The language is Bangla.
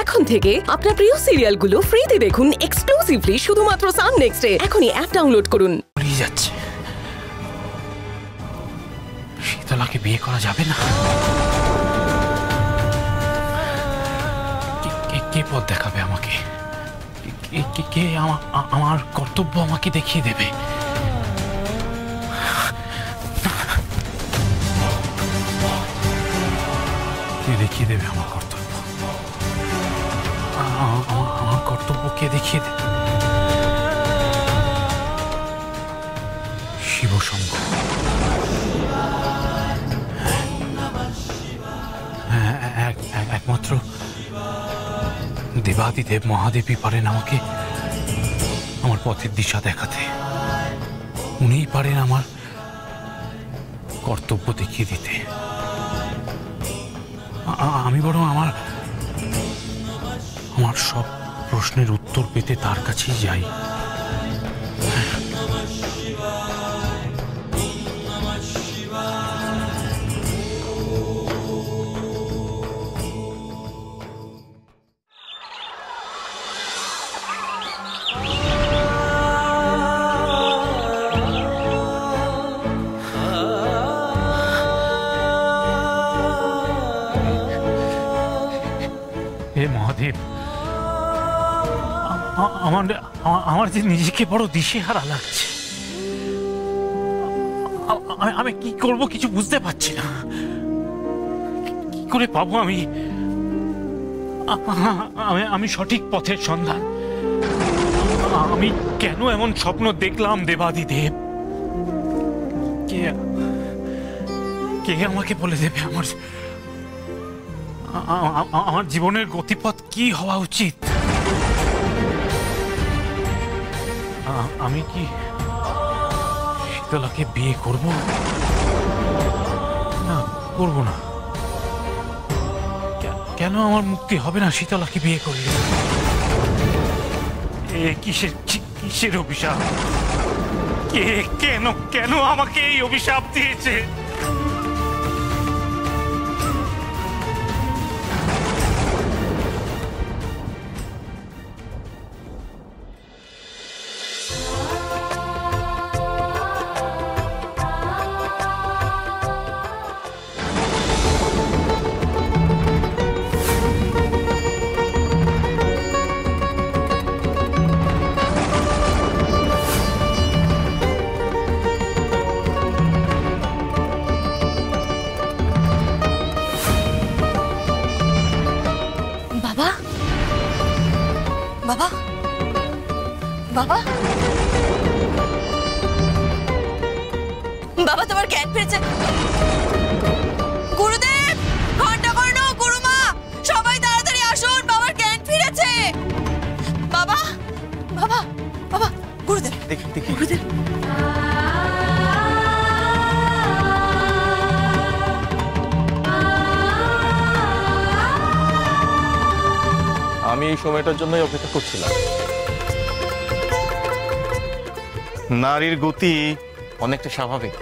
এখন থেকে আপনার প্রিয় সিরিয়ালগুলো ফ্রিতে দেখুন এক্সক্লুসিভলি শুধুমাত্র সান নেক্সটে। এখনই অ্যাপ ডাউনলোড করুন। যাচ্ছে শীতলাকে বিয়ে করা যাবে না। কে পথ দেখাবে আমাকে? কে আমার কর্তব্য আমাকে দেখিয়ে দেবে? কে দেখিয়ে দেবে আমার কর্তব্য? আমার কর্তব্য কে দেখিয়ে দেবে? শিবশম্ভ, একমাত্র দেবাদিদেব মহাদেবী পারেন আমাকে আমার পথের দিশা দেখাতে। উনিই পারেন আমার কর্তব্য দেখিয়ে দিতে। আমি বরং আমার সব প্রশ্নের উত্তর পেতে তার কাছেই যাই। হে মহাদেব, আমার যে নিজেকে বড় দিশেহারা লাগছে। আমি কি করব কিছু বুঝতে পারছি না। কি করে পাবো আমি সঠিক পথের সন্ধান? আমি কেন এমন স্বপ্ন দেখলাম দেবাদিদেব? কে আমাকে বলে দেবে আমার জীবনের গতিপথ কি হওয়া উচিত? আমি কি শীতলাকে বিয়ে করব? না, করব না। কেন আমার মুক্তি হবে না শীতলাকে বিয়ে করলে? কিসের অভিশাপ? কেন আমাকে এই অভিশাপ দিয়েছে? বাবা, বাবা, বাবা, তোমার জ্ঞান ফিরেছে। গুরুদেব, ঘন্টা কর্ণ, গুরুমা, সবাই তাড়াতাড়ি আসুন, বাবার জ্ঞান ফিরেছে। বাবা, বাবা, বাবা, গুরুদেব, দেখি গুরুদেব। আমি এই সময়টার জন্যই অপেক্ষা করছিলাম। নারীর গতি অনেকটা স্বাভাবিক।